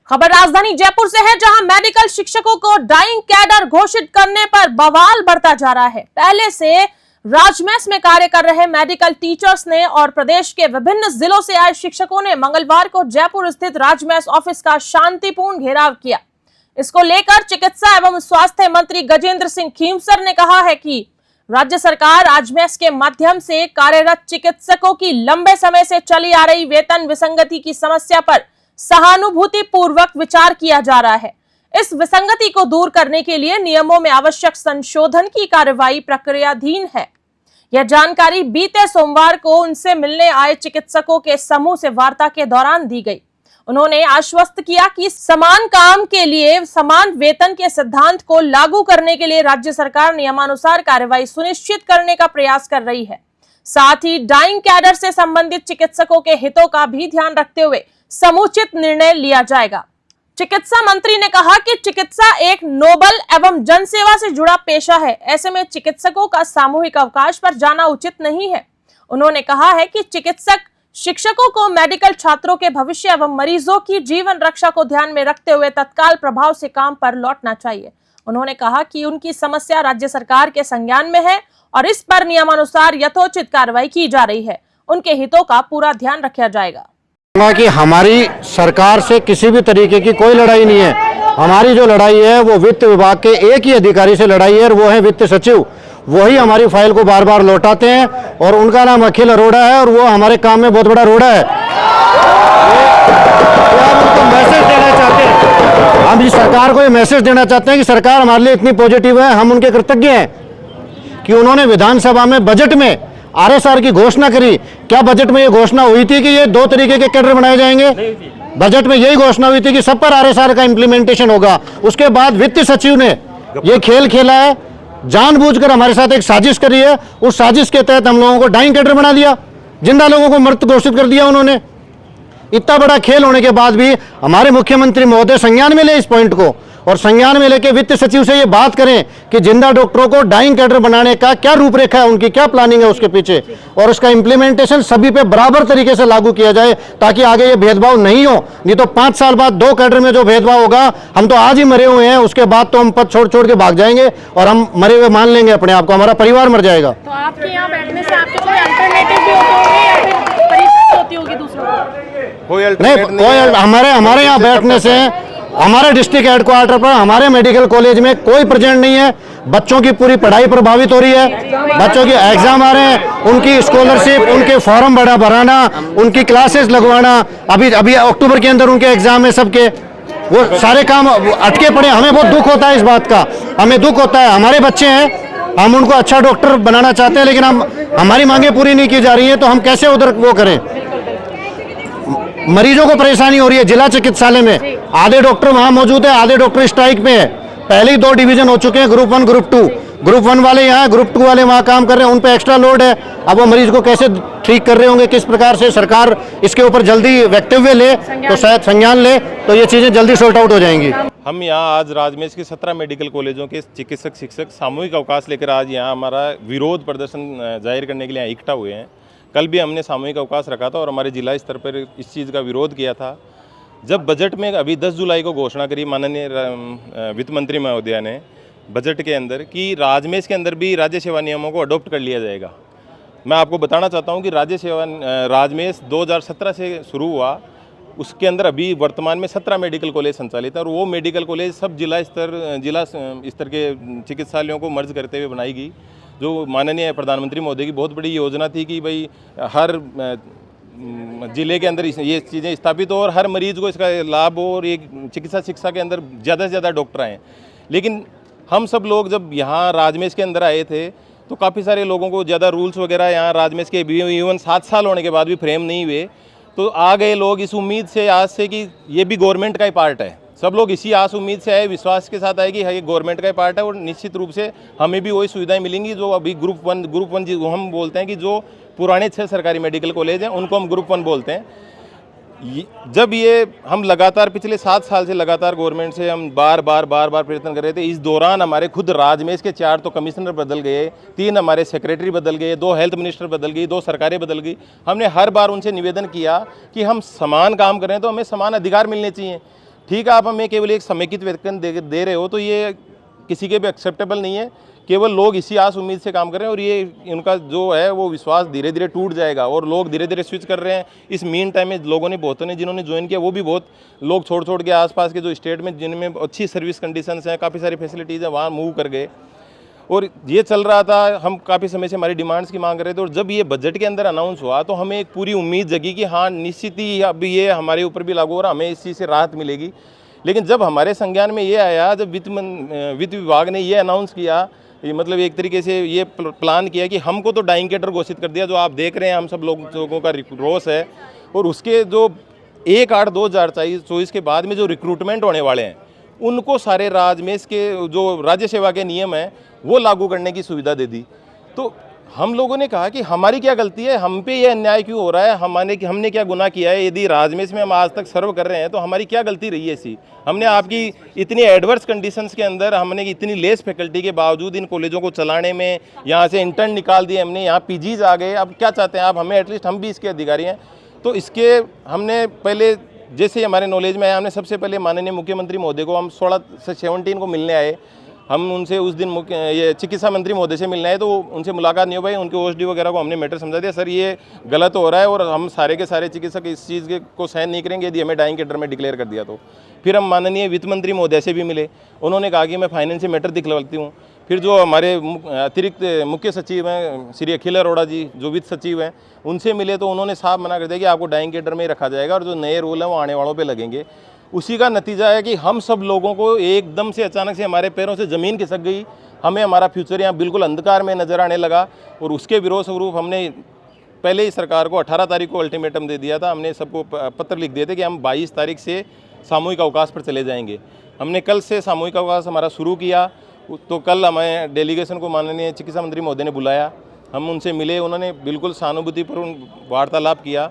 खबर राजधानी जयपुर से है, जहां मेडिकल शिक्षकों को डाइंग कैडर घोषित करने पर बवाल बढ़ता जा रहा है। पहले से राजमेस में कार्य कर रहे मेडिकल टीचर्स ने और प्रदेश के विभिन्न जिलों से आए शिक्षकों ने मंगलवार को जयपुर स्थित राजमेस ऑफिस का शांतिपूर्ण घेराव किया। इसको लेकर चिकित्सा एवं स्वास्थ्य मंत्री गजेंद्र सिंह खींवसर ने कहा है कि राज्य सरकार राजमेस के माध्यम से कार्यरत चिकित्सकों की लंबे समय से चली आ रही वेतन विसंगति की समस्या पर सहानुभूति पूर्वक विचार किया जा रहा है। इस विसंगति को दूर करने के लिए नियमों में आवश्यक संशोधन की कार्रवाई प्रक्रियाधीन है। यह जानकारी बीते सोमवार को उनसे मिलने आए चिकित्सकों के समूह से वार्ता के दौरान दी गई। उन्होंने आश्वस्त किया कि समान काम के लिए समान वेतन के सिद्धांत को लागू करने के लिए राज्य सरकार नियमानुसार कार्रवाई सुनिश्चित करने का प्रयास कर रही है। साथ ही डाइंग कैडर से संबंधित चिकित्सकों के हितों का भी ध्यान रखते हुए समुचित निर्णय लिया जाएगा। चिकित्सा मंत्री ने कहा कि चिकित्सा एक नोबल एवं जनसेवा से जुड़ा पेशा है। ऐसे में चिकित्सकों का सामूहिक अवकाश पर जाना उचित नहीं है। उन्होंने कहा है कि चिकित्सक शिक्षकों को मेडिकल छात्रों के भविष्य एवं मरीजों की जीवन रक्षा को ध्यान में रखते हुए तत्काल प्रभाव से काम पर लौटना चाहिए। उन्होंने कहा कि उनकी समस्या राज्य सरकार के संज्ञान में है और इस पर नियमानुसार यथोचित कार्रवाई की जा रही है। उनके हितों का पूरा ध्यान रखा जाएगा। कि हमारी सरकार से किसी भी तरीके की कोई लड़ाई नहीं है। हमारी जो लड़ाई है वो वित्त विभाग के एक ही अधिकारी से लड़ाई है और वो है वित्त सचिव। वही हमारी फाइल को बार बार लौटाते हैं और उनका नाम अखिल अरोड़ा है और वो हमारे काम में बहुत बड़ा रोड़ा है। हम उनको मैसेज देना चाहते हैं, हम इस सरकार को ये मैसेज देना चाहते हैं कि सरकार हमारे लिए इतनी पॉजिटिव है। हम उनके कृतज्ञ हैं कि उन्होंने विधानसभा में बजट में आरएसआर की घोषणा करी। क्या बजट में ये घोषणा हुई थी कि ये 2 तरीके के कैडर बनाए जाएंगे? बजट में यही घोषणा हुई थी कि सब पर आरएसआर का इंप्लीमेंटेशन होगा। उसके बाद वित्त सचिव ने ये खेल खेला है, जानबूझकर हमारे साथ एक साजिश करी है। उस साजिश के तहत हम लोगों को डाइंग कैडर बना दिया, जिंदा लोगों को मृत घोषित कर दिया उन्होंने। इतना बड़ा खेल होने के बाद भी हमारे मुख्यमंत्री महोदय संज्ञान में ले इस पॉइंट को और संज्ञान में लेके वित्त सचिव से ये बात करें कि जिंदा डॉक्टरों को डाइंग कैडर बनाने का क्या रूपरेखा है, उनकी क्या प्लानिंग है उसके पीछे, और उसका इंप्लीमेंटेशन सभी पे बराबर तरीके से लागू किया जाए ताकि आगे ये भेदभाव नहीं हो। नहीं तो 5 साल बाद 2 कैडर में जो भेदभाव होगा, हम तो आज ही मरे हुए हैं, उसके बाद तो हम पद छोड़ छोड़ के भाग जाएंगे और हम मरे हुए मान लेंगे अपने आप को, हमारा परिवार मर जाएगा। तो आपके यहाँ बैठने से आपके कोई अल्टरनेटिव भी होते या फिर परेशानी होती होगी दूसरों को? नहीं, हमारे यहाँ बैठने से हमारे डिस्ट्रिक्ट हेडक्वार्टर पर हमारे मेडिकल कॉलेज में कोई प्रेजेंट नहीं है। बच्चों की पूरी पढ़ाई प्रभावित हो रही है। बच्चों के एग्जाम आ रहे हैं, उनकी स्कॉलरशिप, उनके फॉर्म भराना, उनकी क्लासेस लगवाना, अभी अक्टूबर के अंदर उनके एग्जाम है सबके, वो सारे काम अटके पड़े। हमें बहुत दुख होता है इस बात का, हमें दुख होता है। हमारे बच्चे हैं, हम उनको अच्छा डॉक्टर बनाना चाहते हैं, लेकिन हमारी मांगे पूरी नहीं की जा रही है, तो हम कैसे उधर वो करें? मरीजों को परेशानी हो रही है। जिला चिकित्सालय में आधे डॉक्टर वहां मौजूद है, आधे डॉक्टर स्ट्राइक में है। पहले ही 2 डिवीजन हो चुके हैं, ग्रुप 1 ग्रुप 2। ग्रुप 1 वाले यहाँ, ग्रुप 2 वाले वहाँ काम कर रहे हैं, उन पे एक्स्ट्रा लोड है। अब वो मरीज को कैसे ठीक कर रहे होंगे, किस प्रकार से सरकार इसके ऊपर जल्दी वक्तव्य ले तो शायद संज्ञान ले तो ये चीजें जल्दी सॉर्ट आउट हो जाएंगी। हम यहाँ आज राजमेस के 17 मेडिकल कॉलेजों के चिकित्सक शिक्षक सामूहिक अवकाश लेकर आज यहाँ हमारा विरोध प्रदर्शन जाहिर करने के लिए इकट्ठा हुए हैं। कल भी हमने सामूहिक अवकाश रखा था और हमारे जिला स्तर पर इस चीज़ का विरोध किया था। जब बजट में अभी 10 जुलाई को घोषणा करी माननीय वित्त मंत्री महोदया ने बजट के अंदर कि राजमेस के अंदर भी राज्य सेवा नियमों को अडॉप्ट कर लिया जाएगा। मैं आपको बताना चाहता हूं कि राज्य सेवा राजमेस 2017 से शुरू हुआ, उसके अंदर अभी वर्तमान में 17 मेडिकल कॉलेज संचालित है और वो मेडिकल कॉलेज सब जिला स्तर के चिकित्सालयों को मर्ज करते हुए बनाई गई। जो माननीय प्रधानमंत्री महोदय की बहुत बड़ी योजना थी कि भाई हर जिले के अंदर ये चीज़ें स्थापित हो और हर मरीज को इसका लाभ हो और एक चिकित्सा शिक्षा के अंदर ज़्यादा से ज़्यादा डॉक्टर आएँ। लेकिन हम सब लोग जब यहाँ राजमेस के अंदर आए थे तो काफ़ी सारे लोगों को ज़्यादा रूल्स वगैरह यहाँ राजमेस के इवन 7 साल होने के बाद भी फ्रेम नहीं हुए। तो आ गए लोग इस उम्मीद से आज से कि ये भी गवर्नमेंट का ही पार्ट है। सब लोग इसी आस उम्मीद से आए, विश्वास के साथ आए कि ये गवर्नमेंट का ही पार्ट है और निश्चित रूप से हमें भी वही सुविधाएं मिलेंगी जो अभी ग्रुप वन जो हम बोलते हैं कि जो पुराने 6 सरकारी मेडिकल कॉलेज हैं उनको हम ग्रुप 1 बोलते हैं। जब ये हम लगातार पिछले 7 साल से लगातार गवर्नमेंट से हम बार बार प्रयत्न कर रहे थे। इस दौरान हमारे खुद राजमेस के 4 तो कमिश्नर बदल गए, 3 हमारे सेक्रेटरी बदल गए, 2 हेल्थ मिनिस्टर बदल गई, 2 सरकारें बदल गई। हमने हर बार उनसे निवेदन किया कि हम समान काम करें तो हमें समान अधिकार मिलने चाहिए। ठीक है, आप हमें केवल एक समेकित वेतन दे रहे हो तो ये किसी के भी एक्सेप्टेबल नहीं है। केवल लोग इसी आस उम्मीद से काम कर रहे हैं और ये उनका जो है वो विश्वास धीरे धीरे टूट जाएगा और लोग धीरे धीरे स्विच कर रहे हैं। इस मीन टाइम में लोगों ने बहुतों ने जिन्होंने ज्वाइन किया वो भी बहुत लोग छोड़ के आसपास के जो स्टेट में जिनमें अच्छी सर्विस कंडीशंस हैं, काफ़ी सारी फैसिलिटीज़ हैं, वहाँ मूव कर गए। और ये चल रहा था, हम काफ़ी समय से हमारी डिमांड्स की मांग कर रहे थे और जब ये बजट के अंदर अनाउंस हुआ तो हमें एक पूरी उम्मीद जगी कि हाँ निश्चित ही अब ये हमारे ऊपर भी लागू हो रहा, हमें इस चीज़ से राहत मिलेगी। लेकिन जब हमारे संज्ञान में ये आया, जब वित्त विभाग ने ये अनाउंस किया, ये मतलब एक तरीके से ये प्लान किया कि हमको तो डाइंग कैडर घोषित कर दिया, जो आप देख रहे हैं हम सब लोगों का रोष है। और उसके जो 1/8/2024 के बाद में जो रिक्रूटमेंट होने वाले हैं उनको सारे राजमेश के जो राज्य सेवा के नियम हैं वो लागू करने की सुविधा दे दी। तो हम लोगों ने कहा कि हमारी क्या गलती है, हम पे ये अन्याय क्यों हो रहा है, हमने क्या गुनाह किया है। यदि राजमेश में हम आज तक सर्व कर रहे हैं तो हमारी क्या गलती रही है ऐसी। हमने आपकी इतनी एडवर्स कंडीशंस के अंदर हमने इतनी लेस फैकल्टी के बावजूद इन कॉलेजों को चलाने में यहाँ से इंटर्न निकाल दिए हमने, यहाँ पीजीज आ गए। अब क्या चाहते हैं आप, हमें एटलीस्ट हम भी इसके अधिकारी हैं। तो इसके हमने पहले जैसे हमारे नॉलेज में आया, हमने सबसे पहले माननीय मुख्यमंत्री महोदय को हम 16 से 17 को मिलने आए। हम उनसे उस दिन ये चिकित्सा मंत्री महोदय से मिलने आए तो उनसे मुलाकात नहीं हो पाई। उनके ओएसडी वगैरह को हमने मैटर समझा दिया, सर ये गलत हो रहा है और हम सारे के सारे चिकित्सक इस चीज़ को सहन नहीं करेंगे यदि हमें डाइंग कैडर में डिक्लेयर कर दिया तो। फिर हम माननीय वित्त मंत्री महोदय से भी मिले, उन्होंने कहा कि मैं फाइनेंशियल मैटर दिखलाती हूँ। फिर जो हमारे अतिरिक्त मुख्य सचिव हैं श्री अखिल अरोड़ा जी, जो वित्त सचिव हैं, उनसे मिले तो उन्होंने साफ मना कर दिया कि आपको डाइंग कैडर में ही रखा जाएगा और जो नए रूल हैं वो आने वालों पे लगेंगे। उसी का नतीजा है कि हम सब लोगों को एकदम से अचानक से हमारे पैरों से ज़मीन खिसक गई, हमें हमारा फ्यूचर यहाँ बिल्कुल अंधकार में नज़र आने लगा। और उसके विरोध स्वरूप हमने पहले ही सरकार को 18 तारीख को अल्टीमेटम दे दिया था। हमने सबको पत्र लिख दिए थे कि हम 22 तारीख से सामूहिक अवकाश पर चले जाएंगे। हमने कल से सामूहिक अवकाश हमारा शुरू किया। तो कल हमें डेलीगेशन को माननीय चिकित्सा मंत्री महोदय ने बुलाया, हम उनसे मिले, उन्होंने बिल्कुल सहानुभूतिपूर्ण वार्तालाप किया।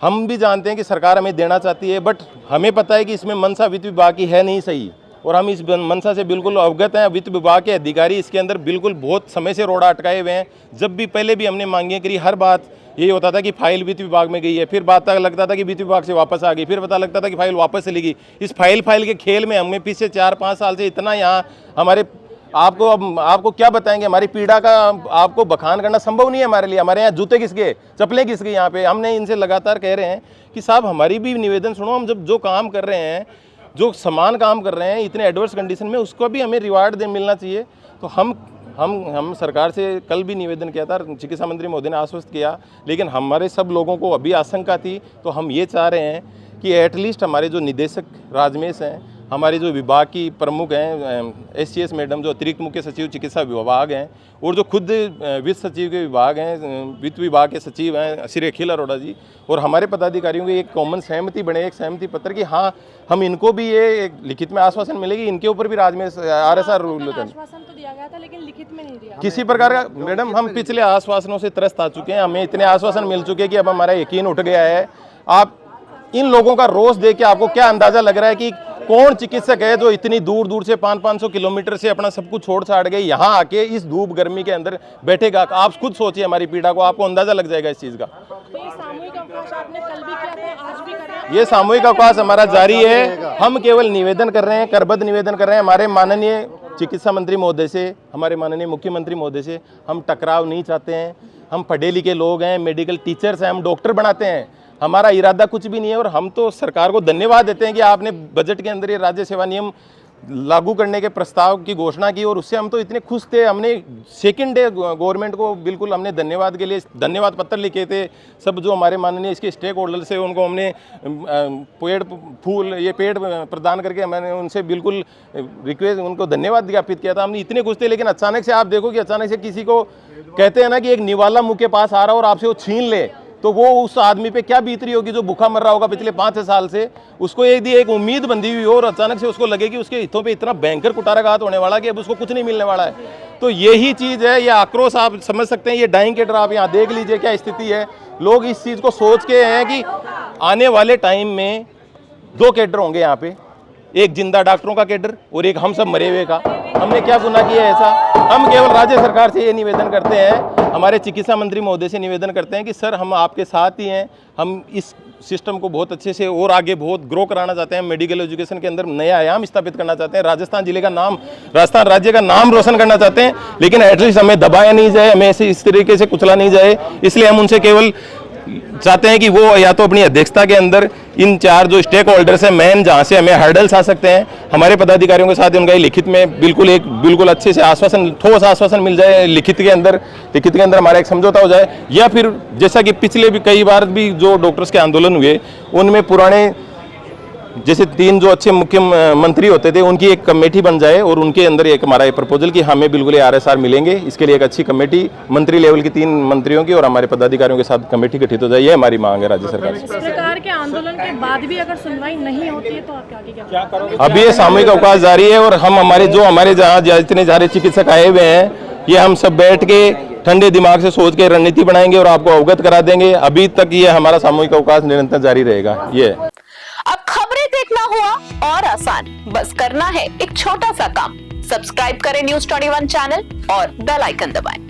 हम भी जानते हैं कि सरकार हमें देना चाहती है, बट हमें पता है कि इसमें मंशा वित्त विभाग की है नहीं सही और हम इस मंशा से बिल्कुल अवगत हैं। वित्त विभाग के अधिकारी इसके अंदर बिल्कुल बहुत समय से रोड़ा अटकाए हुए हैं। जब भी पहले भी हमने मांगे करी, हर बात यही होता था कि फाइल वित्त विभाग में गई है, फिर बात लगता था कि वित्त विभाग से वापस आ गई, फिर पता लगता था कि फाइल वापस चली गई। इस फाइल के खेल में हमें पिछले 4-5 साल से इतना यहाँ हमारे आपको क्या बताएंगे, हमारी पीड़ा का आपको बखान करना संभव नहीं है हमारे लिए। हमारे यहाँ जूते किसके, चप्पलें किसके यहाँ पे। हमने इनसे लगातार कह रहे हैं कि साहब हमारी भी निवेदन सुनो, हम जब जो काम कर रहे हैं, जो समान काम कर रहे हैं इतने एडवर्स कंडीशन में, उसको भी हमें रिवार्ड मिलना चाहिए। तो हम सरकार से कल भी निवेदन किया था, चिकित्सा मंत्री महोदय ने आश्वस्त किया, लेकिन हमारे सब लोगों को अभी आशंका थी। तो हम ये चाह रहे हैं कि एटलीस्ट हमारे जो निदेशक राजमेश हैं, हमारे जो विभाग की प्रमुख हैं SCS मैडम, जो अतिरिक्त मुख्य सचिव चिकित्सा विभाग हैं, और जो खुद वित्त सचिव के विभाग हैं, वित्त विभाग के सचिव हैं श्री अखिल अरोड़ा जी, और हमारे पदाधिकारियों की एक कॉमन सहमति बने, एक सहमति पत्र कि हाँ हम इनको भी ये एक लिखित में आश्वासन मिलेगी, इनके ऊपर भी राजमेश RSR रूल आश्वासन तो दिया गया था लेकिन लिखित में नहीं दिया किसी प्रकार का। मैडम हम पिछले आश्वासनों से त्रस्त आ चुके हैं, हमें इतने आश्वासन मिल चुके हैं कि अब हमारा यकीन उठ गया है। आप इन लोगों का रोष देख के आपको क्या अंदाजा लग रहा है कि कौन चिकित्सक है जो इतनी दूर दूर से 500-500 किलोमीटर से अपना सब कुछ छोड़ छाड़ के यहाँ आके इस धूप गर्मी के अंदर बैठेगा। आप खुद सोचिए हमारी पीड़ा को, आपको अंदाजा लग जाएगा इस चीज़ का। तो ये सामूहिक अवकाश आपने कल भी किया था, आज भी कर रहे हैं? ये सामूहिक अवकाश हमारा जारी है। हम केवल निवेदन कर रहे हैं, करबद्ध निवेदन कर रहे हैं हमारे माननीय चिकित्सा मंत्री महोदय से, हमारे माननीय मुख्यमंत्री महोदय से। हम टकराव नहीं चाहते हैं, हम पढ़े लिखे लोग हैं, मेडिकल टीचर्स हैं, हम डॉक्टर बनाते हैं, हमारा इरादा कुछ भी नहीं है। और हम तो सरकार को धन्यवाद देते हैं कि आपने बजट के अंदर ये राज्य सेवा नियम लागू करने के प्रस्ताव की घोषणा की और उससे हम तो इतने खुश थे। हमने सेकंड डे गवर्नमेंट को बिल्कुल हमने धन्यवाद के लिए धन्यवाद पत्र लिखे थे। सब जो हमारे माननीय इसके स्टेक होल्डर्स है उनको हमने पेड़ प्रदान करके मैंने उनसे बिल्कुल रिक्वेस्ट उनको धन्यवाद ज्ञापित किया था। हमने इतने खुश थे, लेकिन अचानक से आप देखो कि अचानक से किसी को कहते हैं ना कि एक निवाला मुंह के पास आ रहा हो और आपसे वो छीन ले, तो वो उस आदमी पे क्या बीत रही होगी जो भूखा मर रहा होगा पिछले 5-6 साल से। उसको एक उम्मीद बंधी हुई हो और अचानक से उसको लगे कि उसके हितों पे इतना भयंकर कुटाराघात होने वाला कि अब उसको कुछ नहीं मिलने वाला है। तो यही चीज़ है, ये आक्रोश आप समझ सकते हैं। ये डाइंग कैडर आप यहाँ देख लीजिए क्या स्थिति है। लोग इस चीज़ को सोच के हैं कि आने वाले टाइम में 2 कैडर होंगे यहाँ पे, एक जिंदा डॉक्टरों का कैडर और एक हम सब मरे हुए का। हमने क्या गुनाह किया है ऐसा? हम केवल राज्य सरकार से ये निवेदन करते हैं, हमारे चिकित्सा मंत्री महोदय से निवेदन करते हैं कि सर हम आपके साथ ही हैं, हम इस सिस्टम को बहुत अच्छे से और आगे बहुत ग्रो कराना चाहते हैं, मेडिकल एजुकेशन के अंदर नया आयाम स्थापित करना चाहते हैं, राजस्थान जिले का नाम, राजस्थान राज्य का नाम रोशन करना चाहते हैं, लेकिन एटलीस्ट हमें दबाया नहीं जाए, हमें ऐसे इस तरीके से कुचला नहीं जाए। इसलिए हम उनसे केवल चाहते हैं कि वो या तो अपनी अध्यक्षता के अंदर इन 4 जो स्टेक होल्डर्स हैं मेन, जहां से हमें हर्डल्स आ सकते हैं, हमारे पदाधिकारियों के साथ उनका लिखित में बिल्कुल अच्छे से आश्वासन, ठोस आश्वासन मिल जाए, लिखित के अंदर हमारा एक समझौता हो जाए, या फिर जैसा कि पिछले भी कई बार भी जो डॉक्टर्स के आंदोलन हुए उनमें पुराने जैसे 3 जो अच्छे मुख्यमंत्री होते थे उनकी एक कमेटी बन जाए और उनके अंदर एक हमारा ये प्रपोजल कि हमें बिल्कुल RSR मिलेंगे, इसके लिए एक अच्छी कमेटी मंत्री लेवल की 3 मंत्रियों की और हमारे पदाधिकारियों के साथ कमेटी गठित हो जाए, ये हमारी मांग है राज्य सरकार से। इस प्रकार के आंदोलन के बाद भी अगर सुनवाई नहीं होती है तो आप आगे क्या करोगे? अभी ये सामूहिक अवकाश जारी है और हम हमारे जहाँ जितने सारे चिकित्सक आए हुए हैं, ये हम सब बैठ के ठंडे दिमाग से सोच के रणनीति बनाएंगे और आपको अवगत करा देंगे। अभी तक ये हमारा सामूहिक अवकाश निरंतर जारी रहेगा। ये अब खबरें देखना हुआ और आसान, बस करना है एक छोटा सा काम। सब्सक्राइब करें News 21 चैनल और बेल आइकन दबाएं।